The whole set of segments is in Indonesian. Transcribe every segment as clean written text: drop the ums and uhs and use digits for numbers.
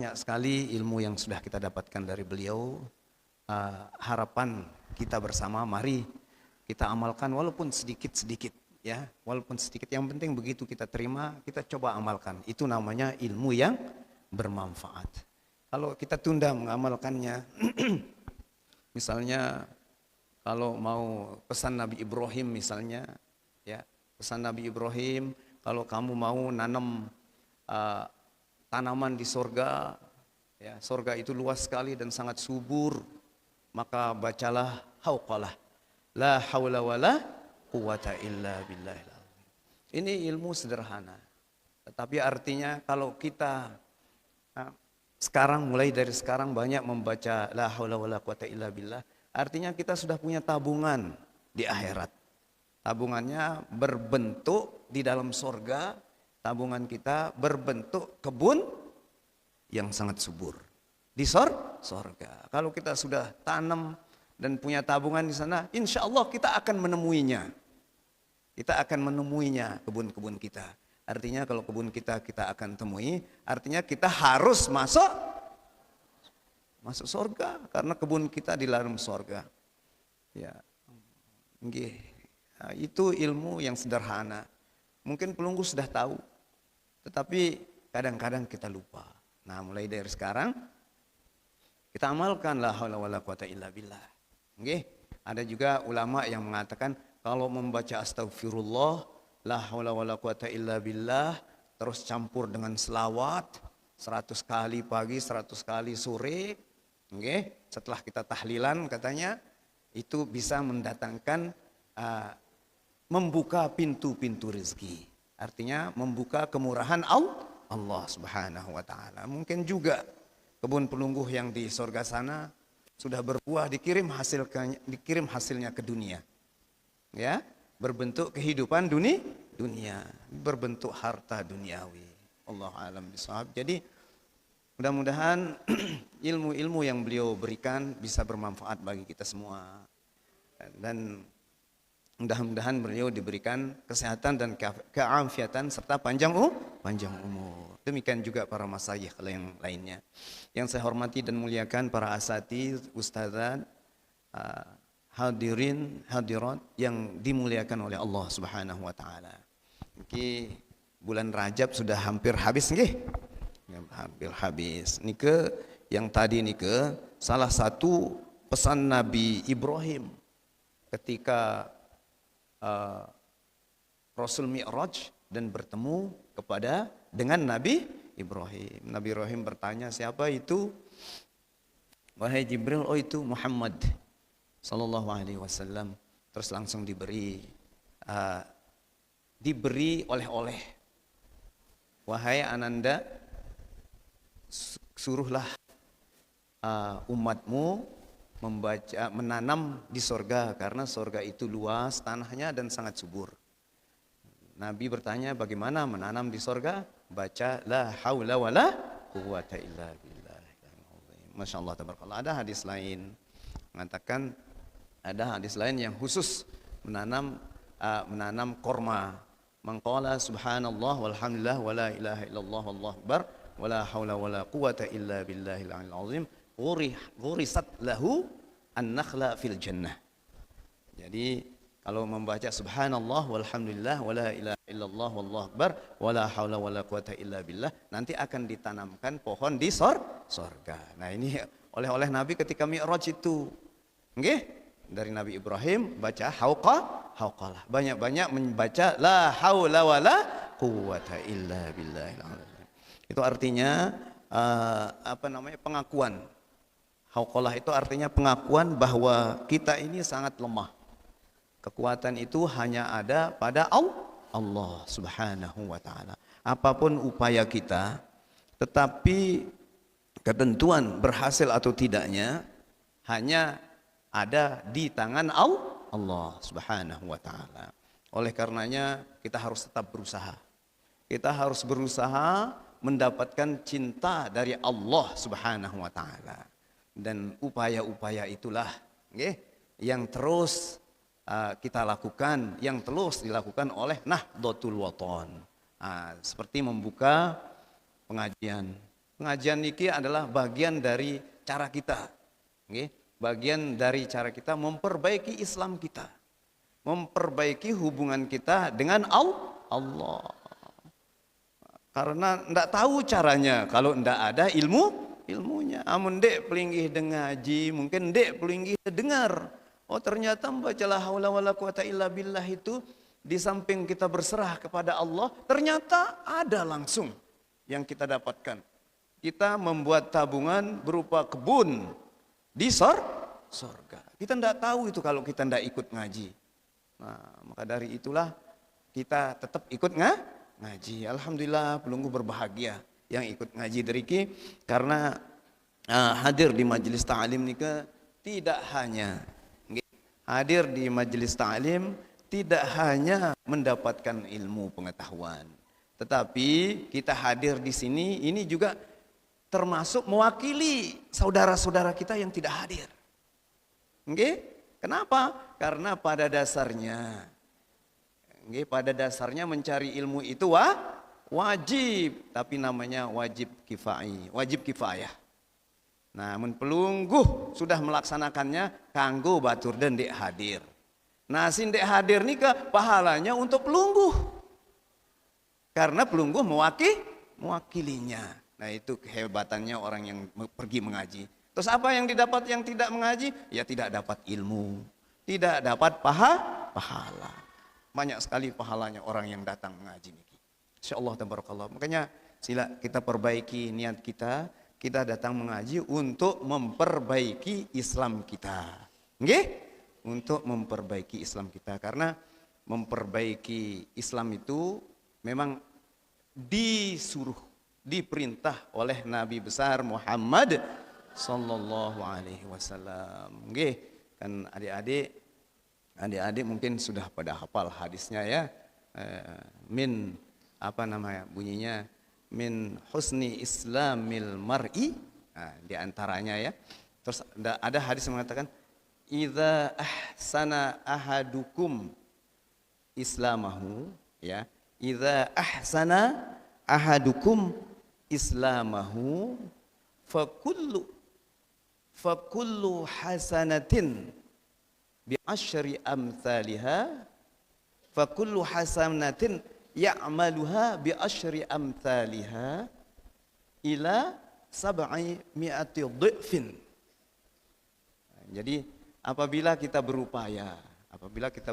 Banyak sekali ilmu yang sudah kita dapatkan dari beliau. Harapan kita bersama, mari kita amalkan walaupun sedikit-sedikit, ya, walaupun sedikit. Yang penting begitu kita terima, kita coba amalkan. Itu namanya ilmu yang bermanfaat. Kalau kita tunda mengamalkannya, misalnya kalau mau pesan Nabi Ibrahim misalnya, ya, pesan Nabi Ibrahim, kalau kamu mau nanam tanaman di sorga, ya, sorga itu luas sekali dan sangat subur, maka bacalah hauqalah, la haula wala quwata illa billah. Ini ilmu sederhana, tetapi artinya kalau kita sekarang, mulai dari sekarang banyak membaca la haula wala quwata illa billah, artinya kita sudah punya tabungan di akhirat. Tabungannya berbentuk di dalam sorga, tabungan kita berbentuk kebun yang sangat subur di sorga. Kalau kita sudah tanam dan punya tabungan di sana, insya Allah kita akan menemuinya. Kita akan menemuinya kebun-kebun kita. Artinya kalau kebun kita akan temui, artinya kita harus masuk sorga karena kebun kita di dalam sorga. Ya, nah, itu ilmu yang sederhana. Mungkin pelunggu sudah tahu, tetapi kadang-kadang kita lupa. Nah, mulai dari sekarang kita amalkan la haula wala quwata illa billah. Ada juga ulama yang mengatakan kalau membaca astagfirullah, la haula wala quwata illa billah, terus campur dengan selawat 100 kali pagi, 100 kali sore, setelah kita tahlilan katanya itu bisa mendatangkan membuka pintu-pintu rezeki. Artinya membuka kemurahan Allah Subhanahu wa taala. Mungkin juga kebun pelungguh yang di sorga sana sudah berbuah, dikirim hasilnya ke dunia. Ya, berbentuk kehidupan dunia, berbentuk harta duniawi. Allahu a'lam bishawab. Jadi mudah-mudahan ilmu-ilmu yang beliau berikan bisa bermanfaat bagi kita semua. Dan mudah-mudahan beliau diberikan kesehatan dan keafiatan serta panjang umur. Demikian juga para masyayikh yang lainnya. Yang saya hormati dan muliakan para asatidz, ustadzat, hadirin, hadirat yang dimuliakan oleh Allah Subhanahu wa taala. Bulan Rajab sudah hampir habis nggih? Hampir habis. Nike yang tadi nike salah satu pesan Nabi Ibrahim ketika Rasul Mi'raj dan bertemu dengan Nabi Ibrahim. Nabi Ibrahim bertanya, siapa itu? Wahai Jibril, oh itu Muhammad sallallahu alaihi wasallam. Terus langsung diberi oleh-oleh. Wahai Ananda, suruhlah umatmu menanam di sorga, karena sorga itu luas tanahnya dan sangat subur. Nabi bertanya, bagaimana menanam di sorga? Baca la haula wala quwata illa billah. Masya Allah, tabarakallah. Ada hadis lain mengatakan, ada hadis lain yang khusus menanam korma. Mengqala subhanallah walhamdulillah wala ilaha illallah wallahu akbar wala haula wala quwata illa billahil aliyil azim ghurisat lahu an-nakhla fil jannah. Jadi kalau membaca subhanallah walhamdulillah wala ilaha illallah wallahu akbar wala haula wala quwata illa billah, nanti akan ditanamkan pohon di sorga. Nah, ini oleh Nabi ketika Mi'raj itu. Dari Nabi Ibrahim baca hauqalah. Banyak-banyak membaca la haula wala quwata illa billah. Itu artinya pengakuan. Hauqalah itu artinya pengakuan bahwa kita ini sangat lemah. Kekuatan itu hanya ada pada Allah Subhanahu wa taala. Apapun upaya kita, tetapi ketentuan berhasil atau tidaknya hanya ada di tangan Allah Subhanahu wa taala. Oleh karenanya kita harus tetap berusaha. Kita harus berusaha mendapatkan cinta dari Allah Subhanahu wa taala. Dan upaya-upaya itulah yang terus kita lakukan, yang terus dilakukan oleh Nahdlatul Wathon. Seperti membuka pengajian, Pengajian niki adalah bagian dari cara kita. Nggih, bagian dari cara kita memperbaiki Islam kita. Memperbaiki hubungan kita dengan Allah. Karena ndak tahu caranya kalau ndak ada ilmunya. Amun dek pelinggih dengaji, mungkin dek pelinggih dengar. Oh ternyata membaca la haula wala quwata illa billah itu di samping kita berserah kepada Allah, ternyata ada langsung yang kita dapatkan. Kita membuat tabungan berupa kebun di sorga. Kita ndak tahu itu kalau kita ndak ikut ngaji. Nah, maka dari itulah kita tetap ikut ngaji. Alhamdulillah pelunggu berbahagia yang ikut ngaji dari karena hadir di majelis ta'lim nika tidak hanya hadir di majelis ta'lim tidak hanya mendapatkan ilmu pengetahuan, tetapi kita hadir di sini ini juga termasuk mewakili saudara-saudara kita yang tidak hadir. Nggih? Kenapa? Karena pada dasarnya mencari ilmu itu wajib, tapi namanya wajib kifayah. Namun pelungguh sudah melaksanakannya kanggo batur dan dek hadir. Nah sindek hadir nika pahalanya untuk pelungguh. Karena pelungguh mewakilinya. Nah itu kehebatannya orang yang pergi mengaji. Terus apa yang didapat yang tidak mengaji? Ya tidak dapat ilmu. Tidak dapat pahala. Banyak sekali pahalanya orang yang datang mengaji niki. Insyaallah tabarakallah. Makanya sila kita perbaiki niat kita. Kita datang mengaji untuk memperbaiki Islam kita. Nggih? Untuk memperbaiki Islam kita. Karena memperbaiki Islam itu memang disuruh, diperintah oleh Nabi besar Muhammad sallallahu alaihi wasallam. Nggih, kan adik-adik mungkin sudah pada hafal hadisnya ya. Min apa namanya bunyinya? Min husni islamil mar'i, nah, di antaranya ya. Terus ada hadis yang mengatakan idza ahsana ahadukum islamahu, ya. Idza ahsana ahadukum islamahu fakullu hasanatin bi asyri amsalha fakullu hasanatin ya'maluha bi asyri amthaliha ila sab'i mi'ati dhifin. Jadi apabila kita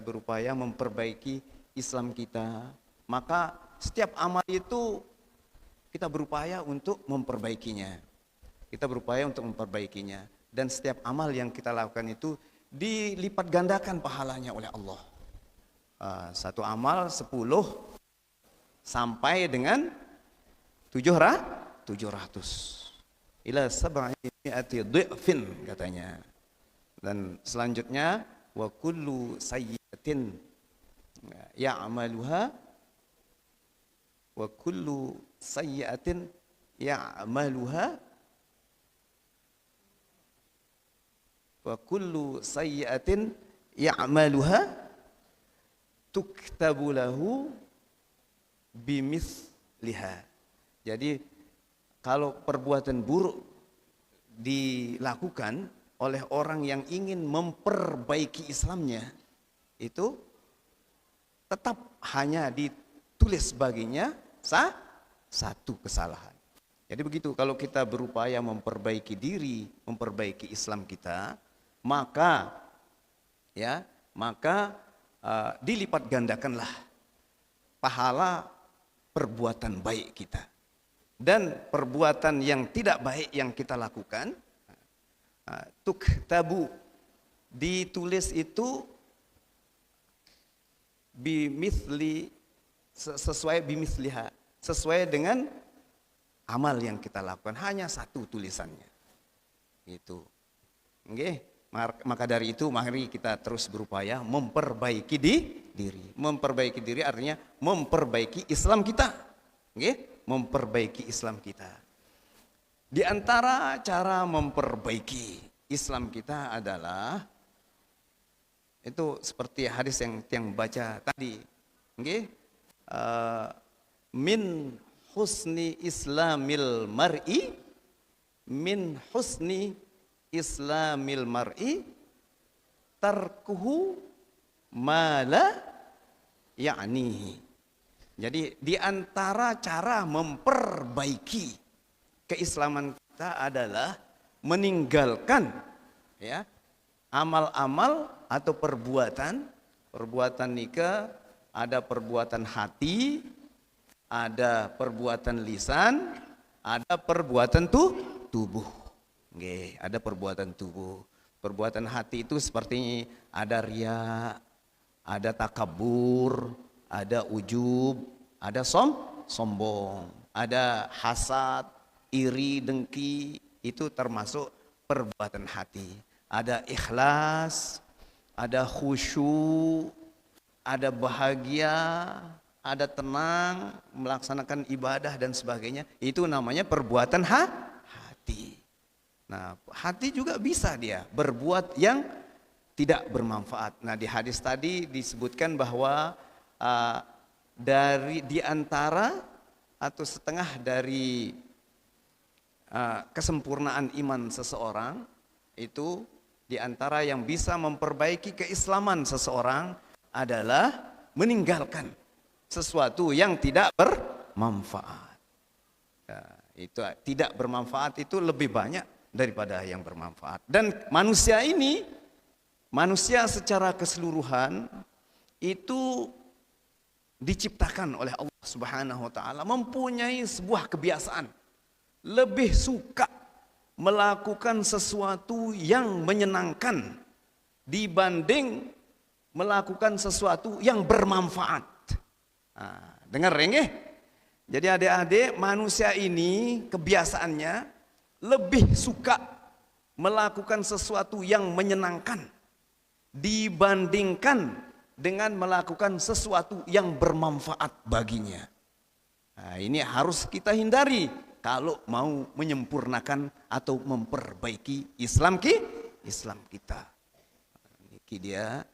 berupaya memperbaiki Islam kita, maka setiap amal itu kita berupaya untuk memperbaikinya. Dan setiap amal yang kita lakukan itu dilipat gandakan pahalanya oleh Allah. Satu amal 10 sampai dengan 700 ila sab'i mi'ati dhifin katanya. Dan selanjutnya wa kullu sayyi'atin ya'maluha tuktabu lahu bimisliha. Jadi kalau perbuatan buruk dilakukan oleh orang yang ingin memperbaiki Islamnya, itu tetap hanya ditulis baginya satu kesalahan. Jadi begitu, kalau kita berupaya memperbaiki diri, memperbaiki Islam kita, maka dilipat gandakanlah pahala perbuatan baik kita. Dan perbuatan yang tidak baik yang kita lakukan, tuktabu, ditulis itu bimithli, sesuai dengan amal yang kita lakukan, hanya satu tulisannya. Itu. Nggih, maka dari itu mari kita terus berupaya memperbaiki diri. Memperbaiki diri artinya memperbaiki Islam kita. Nggih, memperbaiki Islam kita. Di antara cara memperbaiki Islam kita adalah itu seperti hadis yang baca tadi. Nggih, min husni islamil mar'i min husni islamil mar'i tarkuhu ma la ya'nihi. Jadi di antara cara memperbaiki keislaman kita adalah meninggalkan ya amal-amal atau perbuatan nikah, ada perbuatan hati, ada perbuatan lisan, ada perbuatan tubuh. Nggih, ada perbuatan tubuh. Perbuatan hati itu seperti ada riya, ada takabur, ada ujub, ada sombong, ada hasad, iri, dengki, itu termasuk perbuatan hati. Ada ikhlas, ada khusyuk, ada bahagia, ada tenang, melaksanakan ibadah dan sebagainya. Itu namanya perbuatan hati. Nah, hati juga bisa dia berbuat yang tidak bermanfaat. Nah, di hadis tadi disebutkan bahwa di antara atau setengah dari kesempurnaan iman seseorang itu, di antara yang bisa memperbaiki keislaman seseorang adalah meninggalkan sesuatu yang tidak bermanfaat. Ya, itu tidak bermanfaat itu lebih banyak daripada yang bermanfaat. Dan manusia ini, manusia secara keseluruhan itu diciptakan oleh Allah Subhanahu wa taala mempunyai sebuah kebiasaan lebih suka melakukan sesuatu yang menyenangkan dibanding melakukan sesuatu yang bermanfaat. Nah, dengar ya? Jadi adik-adik, manusia ini kebiasaannya lebih suka melakukan sesuatu yang menyenangkan dibandingkan dengan melakukan sesuatu yang bermanfaat baginya. Nah, ini harus kita hindari kalau mau menyempurnakan atau memperbaiki Islam kita. Ini dia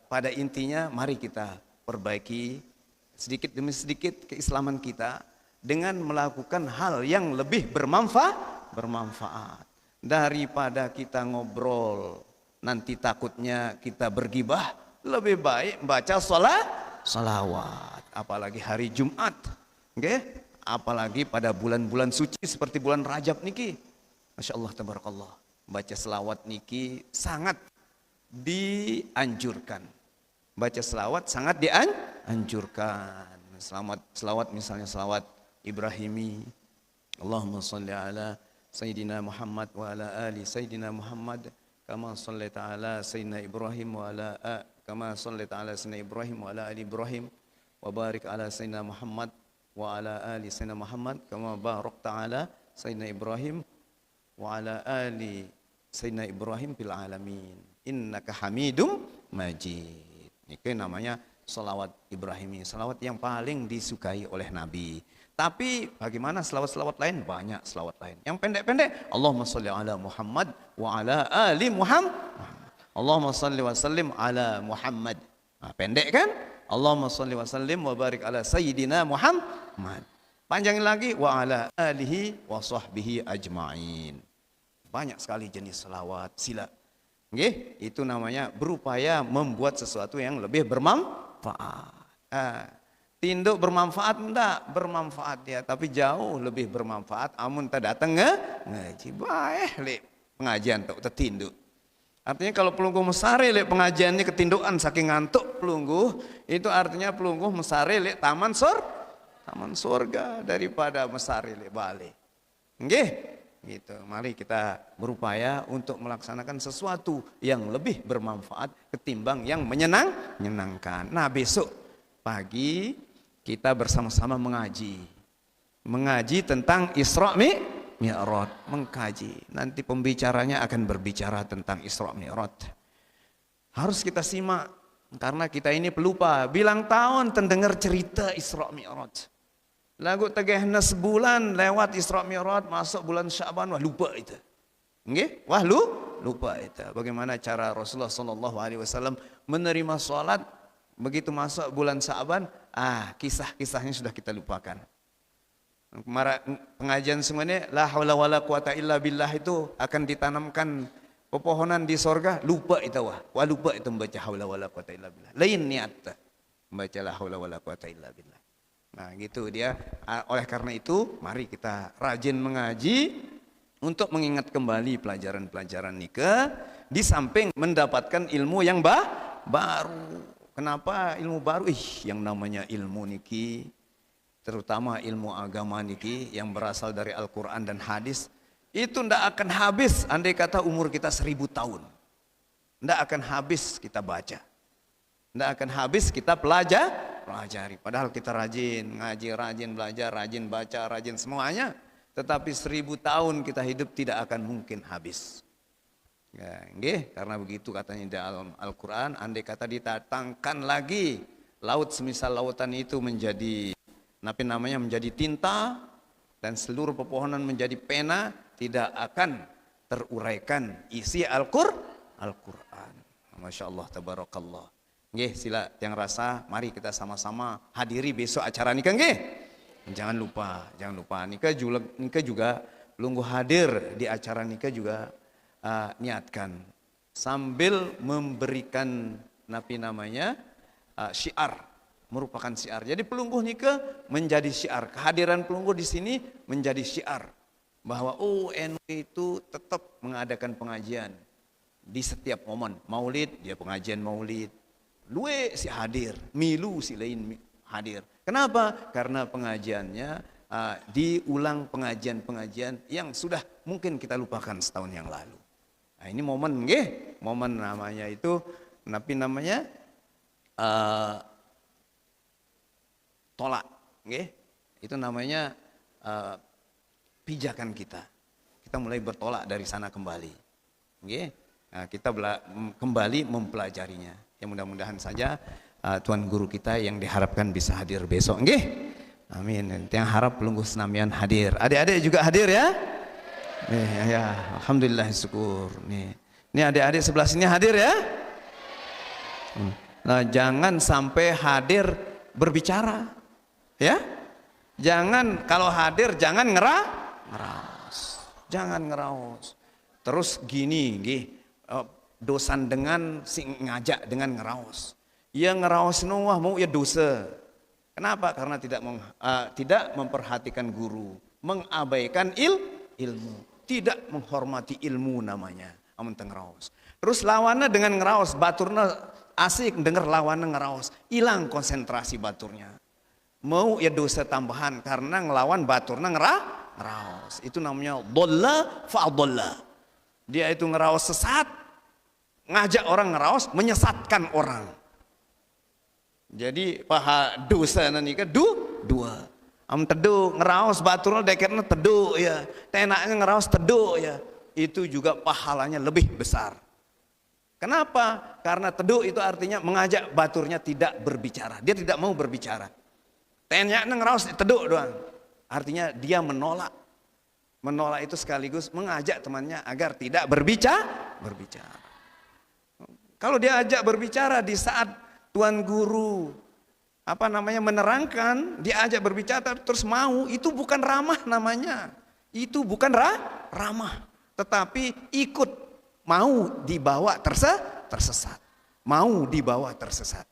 pada intinya mari kita perbaiki sedikit demi sedikit keislaman kita dengan melakukan hal yang lebih bermanfaat daripada kita ngobrol nanti takutnya kita bergibah. Lebih baik baca salawat, apalagi hari Jumat, okay? Apalagi pada bulan-bulan suci seperti bulan Rajab niki, Masya Allah tabarakallah, baca salawat niki sangat dianjurkan. Baca salawat sangat dianjurkan. Salawat misalnya salawat Ibrahimi, Allahumma salli ala Sayyidina Muhammad wa ala ali Sayyidina Muhammad kama sallaita ala Sayyidina Ibrahim wa ala kama sallaita ala Sayyidina Ibrahim wa ala ali Ibrahim wa barik ala Sayyidina Muhammad wa ala ali Sayyidina Muhammad kama barakta ala Sayyidina Ibrahim wa ala ali Sayyidina Ibrahim fil alamin innaka Hamidum Majid. Ini namanya salawat Ibrahimi, salawat yang paling disukai oleh Nabi. Tapi bagaimana selawat-selawat lain? Banyak selawat lain. Yang pendek-pendek, Allahumma sholli ala Muhammad wa ala ali Muhammad. Allahumma sholli wa sallim ala Muhammad. Nah, pendek kan? Allahumma sholli wa sallim wa barik ala Sayyidina Muhammad. Panjangin lagi, wa ala alihi wa sahbihi ajma'in. Banyak sekali jenis selawat, sila. Nggih, itu namanya berupaya membuat sesuatu yang lebih bermanfaat. Tinduk bermanfaat enggak? Bermanfaat ya, tapi jauh lebih bermanfaat amun tak datang ngaji. Baik lek pengajian tok tertinduk. Artinya kalau pelungguh mesare lek pengajiannya ketindukan saking ngantuk pelungguh, itu artinya pelungguh mesare lek taman surga daripada mesare lek balik. Nggih, gitu. Mari kita berupaya untuk melaksanakan sesuatu yang lebih bermanfaat ketimbang yang menyenangkan. Nah, besok pagi kita bersama-sama mengaji tentang Isra Mi'raj, mengkaji. Nanti pembicaranya akan berbicara tentang Isra Mi'raj. Harus kita simak karena kita ini pelupa. Bilang tahun terdengar cerita Isra Mi'raj. Lagu tegehna sebulan lewat Isra Mi'raj, masuk bulan Sya'ban, wah lupa itu. Nggih? Wah lupa itu. Bagaimana cara Rasulullah SAW menerima sholat begitu masuk bulan Sya'ban, kisah-kisahnya sudah kita lupakan. Pengajian semuanya la haula wala quwata illa billah itu akan ditanamkan pepohonan di sorga, lupa itu wah lupa itu membaca haula wala quwata illa billah. Lain niat membaca la haula wala quwata illa billah. Nah, gitu dia. Oleh karena itu, mari kita rajin mengaji untuk mengingat kembali pelajaran-pelajaran nikah di samping mendapatkan ilmu yang baru. Kenapa ilmu baru? Yang namanya ilmu niki, terutama ilmu agama niki yang berasal dari Al-Quran dan hadis, itu tidak akan habis andai kata umur kita 1000 tahun. Tidak akan habis kita baca. Tidak akan habis kita pelajari. Padahal kita rajin ngaji, rajin belajar, rajin baca, rajin semuanya. Tetapi 1000 tahun kita hidup tidak akan mungkin habis. Ya, karena begitu katanya di Al-Quran, andai kata ditatangkan lagi laut semisal lautan itu menjadi menjadi tinta dan seluruh pepohonan menjadi pena, tidak akan teruraikan isi Al-Quran. Masya Allah, tabarakallah. Sila yang rasa, mari kita sama-sama hadiri besok acara nikah. Jangan lupa nikah juga lungguh hadir di acara nikah juga. Niatkan sambil memberikan syiar, merupakan syiar. Jadi pelungguh nikah menjadi syiar. Kehadiran pelungguh di sini menjadi syiar bahwa NU itu tetap mengadakan pengajian di setiap momen. Maulid, dia pengajian maulid. Luwe si hadir, milu si lain hadir. Kenapa? Karena pengajiannya diulang pengajian-pengajian yang sudah mungkin kita lupakan setahun yang lalu. Nah, ini momen namanya itu tolak, itu namanya pijakan kita. Kita mulai bertolak dari sana kembali, nah, kita kembali mempelajarinya. Ya mudah-mudahan saja Tuan Guru kita yang diharapkan bisa hadir besok, amin. Yang harap pelungguh senamian hadir, adik-adik juga hadir ya. Ya, alhamdulillah syukur. Nih adik-adik sebelah sini hadir ya. Nah, jangan sampai hadir berbicara, ya. Jangan kalau hadir jangan ngeraos, jangan ngeraos. Terus gini, dosan dengan ngajak dengan ngeraos. Ya ngeraos wah mau ya dosa. Kenapa? Karena tidak memperhatikan guru, mengabaikan ilmu, tidak menghormati ilmu namanya. Amun ngeraos. Terus lawannya dengan ngeraos, baturna asik denger lawannya ngeraos, hilang konsentrasi baturnya. Mau ya dosa tambahan karena ngelawan baturna ngeraos. Itu namanya dhalla fa'adhalla. Dia itu ngeraos sesat, ngajak orang ngeraos, menyesatkan orang. Jadi paha dosa nikah dua. Teduh ngeraos baturna deketna teduh ya, tenaknya ngeraos teduh ya, itu juga pahalanya lebih besar. Kenapa? Karena teduh itu artinya mengajak baturnya tidak berbicara, dia tidak mau berbicara. Tenaknya ngeraos teduh doang, artinya dia menolak itu sekaligus mengajak temannya agar tidak berbicara. Kalau dia ajak berbicara di saat Tuan Guru menerangkan, diajak berbicara terus mau, itu bukan ramah namanya. Itu bukan ramah, tetapi ikut mau dibawa tersesat. Mau dibawa tersesat.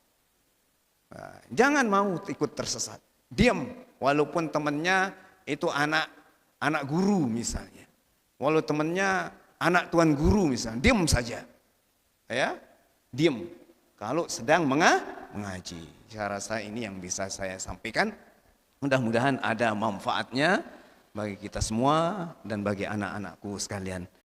Nah, jangan mau ikut tersesat. Diam walaupun temannya itu anak guru misalnya. Walau temannya anak Tuan Guru misalnya, diam saja. Ya, diam kalau sedang mengaji. Saya rasa ini yang bisa saya sampaikan. Mudah-mudahan ada manfaatnya bagi kita semua dan bagi anak-anakku sekalian.